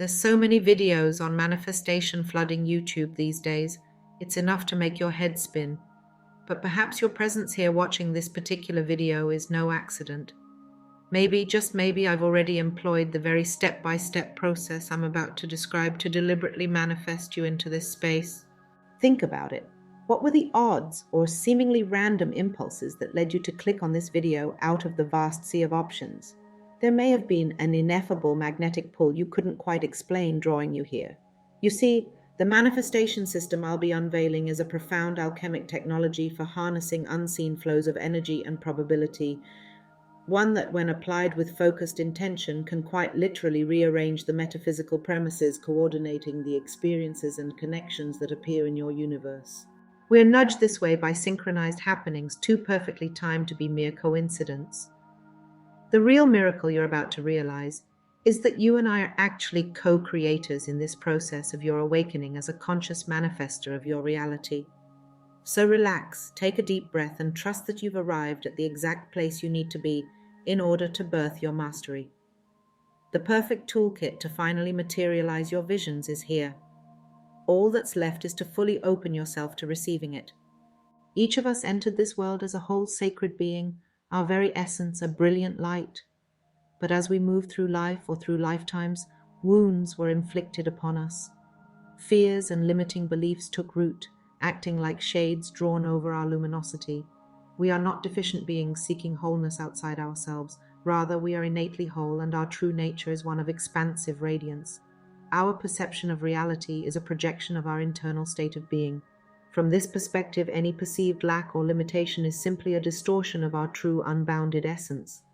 There's so many videos on manifestation flooding YouTube these days, it's enough to make your head spin. But perhaps your presence here watching this particular video is no accident. Maybe, just maybe, I've already employed the very step-by-step process I'm about to describe to deliberately manifest you into this space. Think about it. What were the odds or seemingly random impulses that led you to click on this video out of the vast sea of options? There may have been an ineffable magnetic pull you couldn't quite explain drawing you here. You see, the manifestation system I'll be unveiling is a profound alchemic technology for harnessing unseen flows of energy and probability, one that, when applied with focused intention, can quite literally rearrange the metaphysical premises coordinating the experiences and connections that appear in your universe. We're nudged this way by synchronized happenings too perfectly timed to be mere coincidence. The real miracle you're about to realize is that you and I are actually co-creators in this process of your awakening as a conscious manifestor of your reality. So relax, take a deep breath, and trust that you've arrived at the exact place you need to be in order to birth your mastery. The perfect toolkit to finally materialize your visions is here. All that's left is to fully open yourself to receiving it. Each of us entered this world as a whole sacred being, our very essence a brilliant light. But as we moved through life or through lifetimes, wounds were inflicted upon us. Fears and limiting beliefs took root, acting like shades drawn over our luminosity. We are not deficient beings seeking wholeness outside ourselves. Rather, we are innately whole, and our true nature is one of expansive radiance. Our perception of reality is a projection of our internal state of being. From this perspective, any perceived lack or limitation is simply a distortion of our true unbounded essence.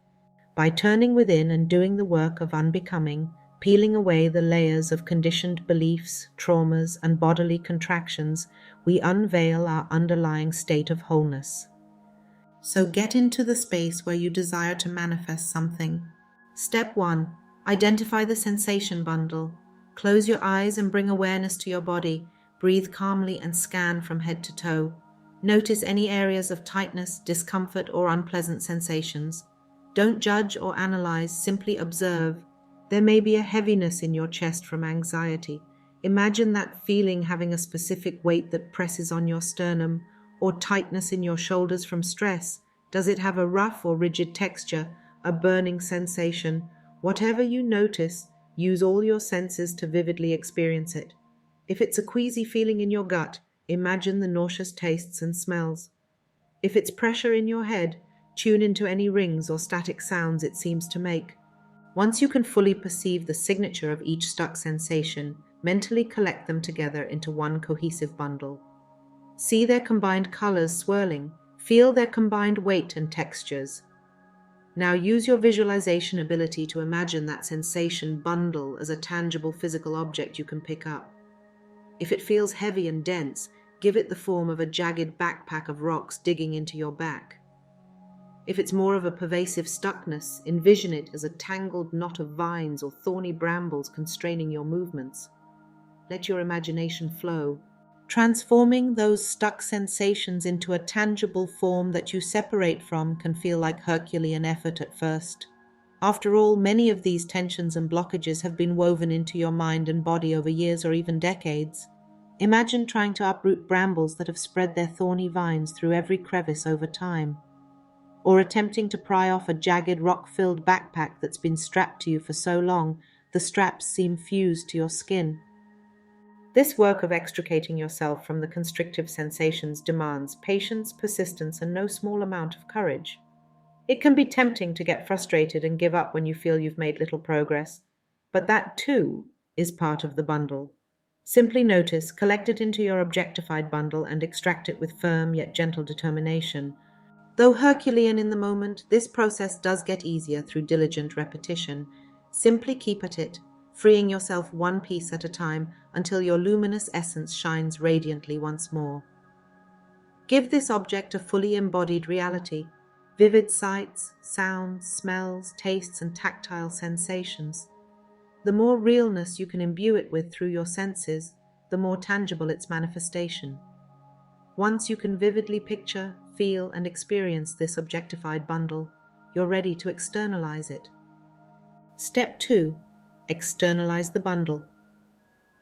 By turning within and doing the work of unbecoming, peeling away the layers of conditioned beliefs, traumas, and bodily contractions, we unveil our underlying state of wholeness. So get into the space where you desire to manifest something. Step 1. Identify the sensation bundle. Close your eyes and bring awareness to your body. Breathe calmly and scan from head to toe. Notice any areas of tightness, discomfort, or unpleasant sensations. Don't judge or analyze, simply observe. There may be a heaviness in your chest from anxiety. Imagine that feeling having a specific weight that presses on your sternum, or tightness in your shoulders from stress. Does it have a rough or rigid texture, a burning sensation? Whatever you notice, use all your senses to vividly experience it. If it's a queasy feeling in your gut, imagine the nauseous tastes and smells. If it's pressure in your head, tune into any rings or static sounds it seems to make. Once you can fully perceive the signature of each stuck sensation, mentally collect them together into one cohesive bundle. See their combined colors swirling, feel their combined weight and textures. Now use your visualization ability to imagine that sensation bundle as a tangible physical object you can pick up. If it feels heavy and dense, give it the form of a jagged backpack of rocks digging into your back. If it's more of a pervasive stuckness, envision it as a tangled knot of vines or thorny brambles constraining your movements. Let your imagination flow, transforming those stuck sensations into a tangible form that you separate from can feel like Herculean effort at first. After all, many of these tensions and blockages have been woven into your mind and body over years or even decades. Imagine trying to uproot brambles that have spread their thorny vines through every crevice over time, or attempting to pry off a jagged rock-filled backpack that's been strapped to you for so long the straps seem fused to your skin. This work of extricating yourself from the constrictive sensations demands patience, persistence, and no small amount of courage. It can be tempting to get frustrated and give up when you feel you've made little progress, but that too is part of the bundle. Simply notice, collect it into your objectified bundle, and extract it with firm yet gentle determination. Though Herculean in the moment, this process does get easier through diligent repetition. Simply keep at it, freeing yourself one piece at a time until your luminous essence shines radiantly once more. Give this object a fully embodied reality. Vivid sights, sounds, smells, tastes, and tactile sensations. The more realness you can imbue it with through your senses, the more tangible its manifestation. Once you can vividly picture, feel, and experience this objectified bundle, you're ready to externalize it. Step 2. Externalize the bundle.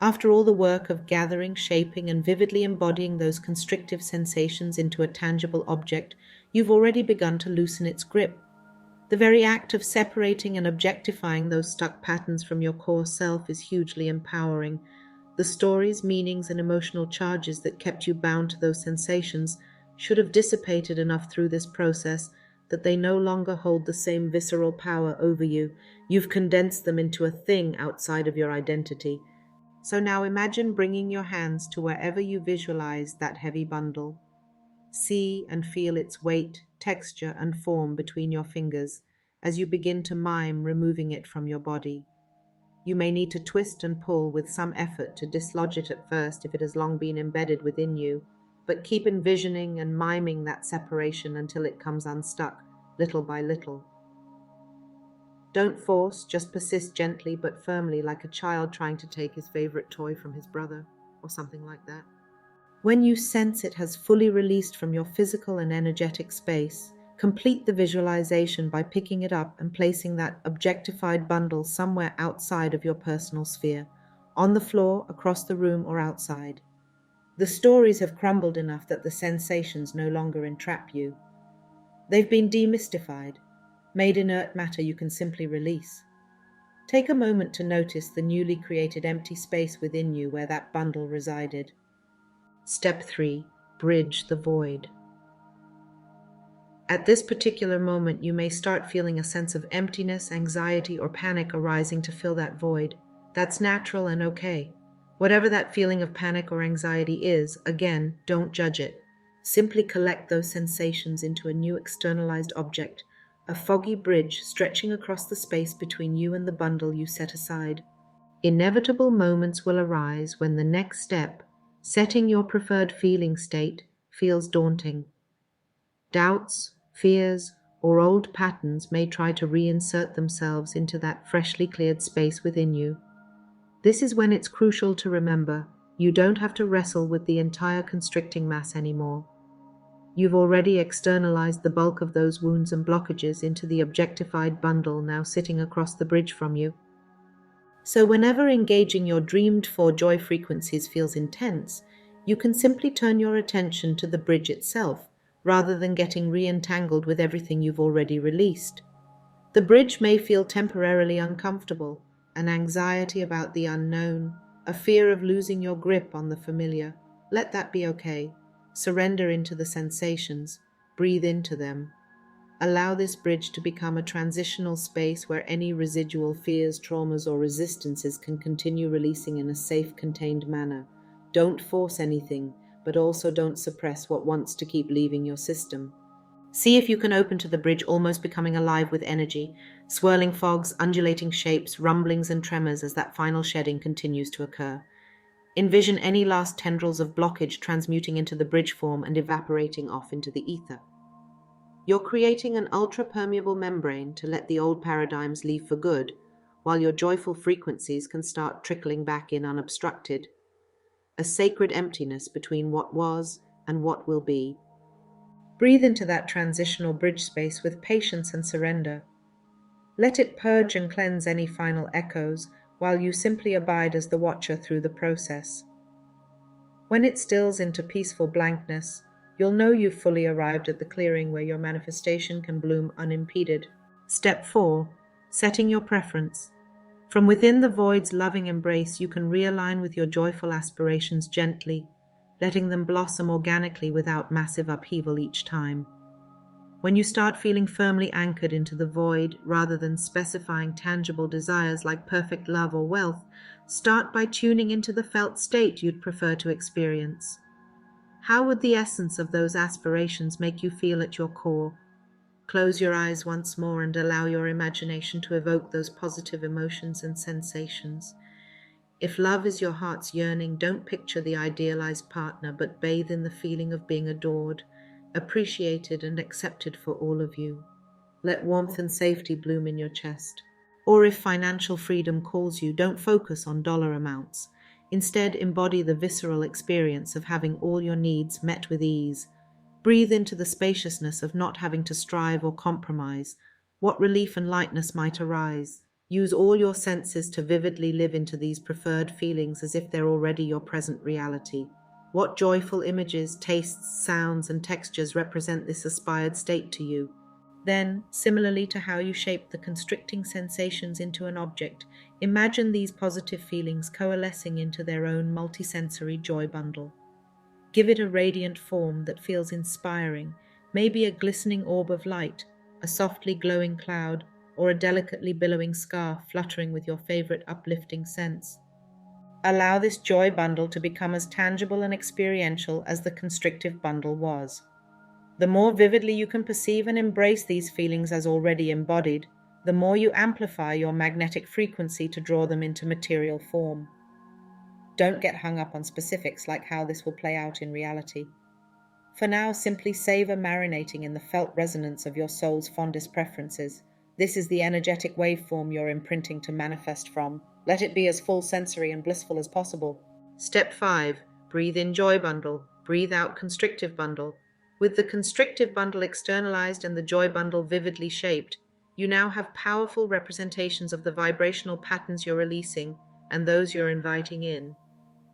After all the work of gathering, shaping, and vividly embodying those constrictive sensations into a tangible object, you've already begun to loosen its grip. The very act of separating and objectifying those stuck patterns from your core self is hugely empowering. The stories, meanings, and emotional charges that kept you bound to those sensations should have dissipated enough through this process that they no longer hold the same visceral power over you. You've condensed them into a thing outside of your identity. So now imagine bringing your hands to wherever you visualize that heavy bundle. See and feel its weight, texture, and form between your fingers as you begin to mime removing it from your body. You may need to twist and pull with some effort to dislodge it at first if it has long been embedded within you, but keep envisioning and miming that separation until it comes unstuck, little by little. Don't force, just persist gently but firmly, like a child trying to take his favorite toy from his brother, or something like that. When you sense it has fully released from your physical and energetic space, complete the visualization by picking it up and placing that objectified bundle somewhere outside of your personal sphere, on the floor, across the room, or outside. The stories have crumbled enough that the sensations no longer entrap you. They've been demystified, made inert matter you can simply release. Take a moment to notice the newly created empty space within you where that bundle resided. Step 3. Bridge the void. At this particular moment, you may start feeling a sense of emptiness, anxiety, or panic arising to fill that void. That's natural and okay. Whatever that feeling of panic or anxiety is, again, don't judge it. Simply collect those sensations into a new externalized object, a foggy bridge stretching across the space between you and the bundle you set aside. Inevitable moments will arise when the next step, setting your preferred feeling state, feels daunting. Doubts, fears, or old patterns may try to reinsert themselves into that freshly cleared space within you. This is when it's crucial to remember you don't have to wrestle with the entire constricting mass anymore. You've already externalized the bulk of those wounds and blockages into the objectified bundle now sitting across the bridge from you. So whenever engaging your dreamed-for joy frequencies feels intense, you can simply turn your attention to the bridge itself, rather than getting re-entangled with everything you've already released. The bridge may feel temporarily uncomfortable, an anxiety about the unknown, a fear of losing your grip on the familiar. Let that be okay. Surrender into the sensations, breathe into them. Allow this bridge to become a transitional space where any residual fears, traumas, or resistances can continue releasing in a safe, contained manner. Don't force anything, but also don't suppress what wants to keep leaving your system. See if you can open to the bridge almost becoming alive with energy, swirling fogs, undulating shapes, rumblings, and tremors as that final shedding continues to occur. Envision any last tendrils of blockage transmuting into the bridge form and evaporating off into the ether. You're creating an ultra-permeable membrane to let the old paradigms leave for good, while your joyful frequencies can start trickling back in unobstructed. A sacred emptiness between what was and what will be. Breathe into that transitional bridge space with patience and surrender. Let it purge and cleanse any final echoes, while you simply abide as the watcher through the process. When it stills into peaceful blankness, you'll know you've fully arrived at the clearing where your manifestation can bloom unimpeded. Step 4. Setting your preference. From within the void's loving embrace, you can realign with your joyful aspirations gently, letting them blossom organically without massive upheaval each time. When you start feeling firmly anchored into the void, rather than specifying tangible desires like perfect love or wealth, start by tuning into the felt state you'd prefer to experience. How would the essence of those aspirations make you feel at your core? Close your eyes once more and allow your imagination to evoke those positive emotions and sensations. If love is your heart's yearning, don't picture the idealized partner, but bathe in the feeling of being adored, appreciated, and accepted for all of you. Let warmth and safety bloom in your chest. Or if financial freedom calls you, don't focus on dollar amounts. Instead, embody the visceral experience of having all your needs met with ease. Breathe into the spaciousness of not having to strive or compromise. What relief and lightness might arise. Use all your senses to vividly live into these preferred feelings as if they're already your present reality. What joyful images, tastes, sounds, and textures represent this aspired state to you? Then, similarly to how you shape the constricting sensations into an object, imagine these positive feelings coalescing into their own multisensory joy bundle. Give it a radiant form that feels inspiring, maybe a glistening orb of light, a softly glowing cloud, or a delicately billowing scarf fluttering with your favorite uplifting scents. Allow this joy bundle to become as tangible and experiential as the constrictive bundle was. The more vividly you can perceive and embrace these feelings as already embodied, the more you amplify your magnetic frequency to draw them into material form. Don't get hung up on specifics like how this will play out in reality. For now, simply savor marinating in the felt resonance of your soul's fondest preferences. This is the energetic waveform you're imprinting to manifest from. Let it be as full sensory and blissful as possible. Step 5. Breathe in joy bundle. Breathe out constrictive bundle. With the constrictive bundle externalized and the joy bundle vividly shaped, you now have powerful representations of the vibrational patterns you're releasing and those you're inviting in.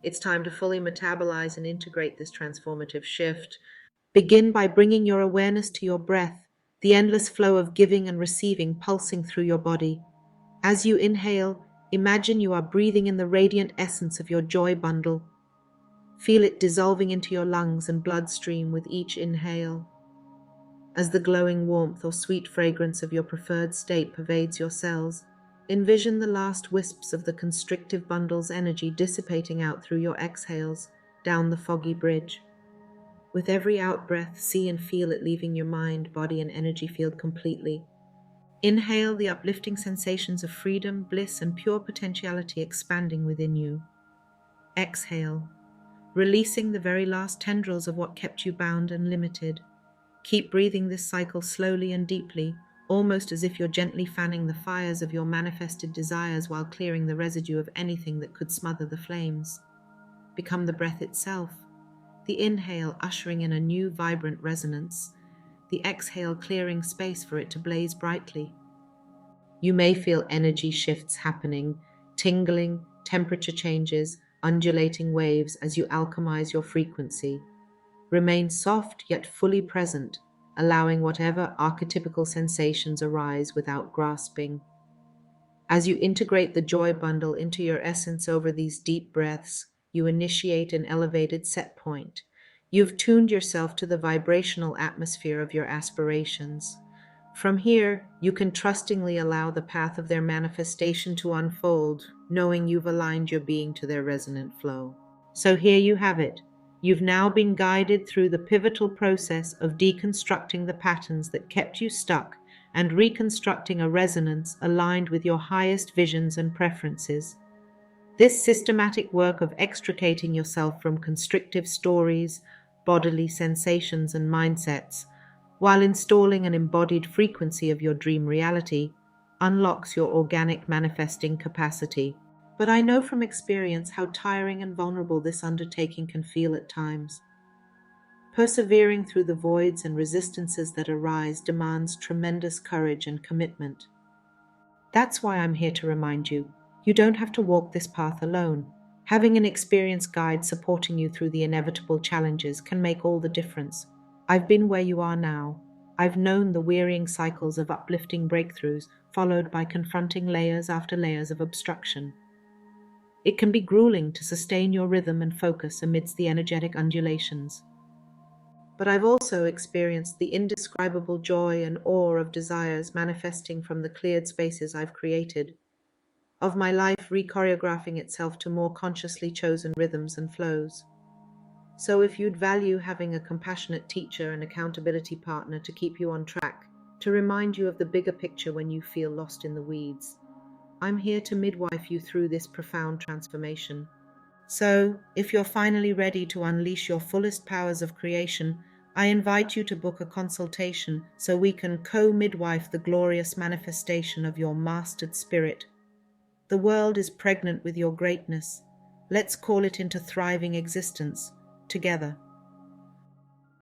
It's time to fully metabolize and integrate this transformative shift. Begin by bringing your awareness to your breath, the endless flow of giving and receiving pulsing through your body. As you inhale, imagine you are breathing in the radiant essence of your joy bundle. Feel it dissolving into your lungs and bloodstream with each inhale. As the glowing warmth or sweet fragrance of your preferred state pervades your cells, envision the last wisps of the constrictive bundle's energy dissipating out through your exhales, down the foggy bridge. With every out-breath, see and feel it leaving your mind, body, and energy field completely. Inhale the uplifting sensations of freedom, bliss, and pure potentiality expanding within you. Exhale, releasing the very last tendrils of what kept you bound and limited. Keep breathing this cycle slowly and deeply, almost as if you're gently fanning the fires of your manifested desires while clearing the residue of anything that could smother the flames. Become the breath itself. The inhale ushering in a new vibrant resonance, the exhale clearing space for it to blaze brightly. You may feel energy shifts happening, tingling, temperature changes, undulating waves as you alchemize your frequency. Remain soft yet fully present, allowing whatever archetypical sensations arise without grasping. As you integrate the joy bundle into your essence over these deep breaths, you initiate an elevated set point. You've tuned yourself to the vibrational atmosphere of your aspirations. From here, you can trustingly allow the path of their manifestation to unfold, knowing you've aligned your being to their resonant flow. So here you have it. You've now been guided through the pivotal process of deconstructing the patterns that kept you stuck and reconstructing a resonance aligned with your highest visions and preferences. This systematic work of extricating yourself from constrictive stories, bodily sensations, and mindsets, while installing an embodied frequency of your dream reality, unlocks your organic manifesting capacity. But I know from experience how tiring and vulnerable this undertaking can feel at times. Persevering through the voids and resistances that arise demands tremendous courage and commitment. That's why I'm here to remind you, you don't have to walk this path alone. Having an experienced guide supporting you through the inevitable challenges can make all the difference. I've been where you are now. I've known the wearying cycles of uplifting breakthroughs, followed by confronting layers after layers of obstruction. It can be grueling to sustain your rhythm and focus amidst the energetic undulations. But I've also experienced the indescribable joy and awe of desires manifesting from the cleared spaces I've created, of my life re-choreographing itself to more consciously chosen rhythms and flows. So if you'd value having a compassionate teacher and accountability partner to keep you on track, to remind you of the bigger picture when you feel lost in the weeds, I'm here to midwife you through this profound transformation. So, if you're finally ready to unleash your fullest powers of creation, I invite you to book a consultation so we can co-midwife the glorious manifestation of your mastered spirit. The world is pregnant with your greatness. Let's call it into thriving existence, together.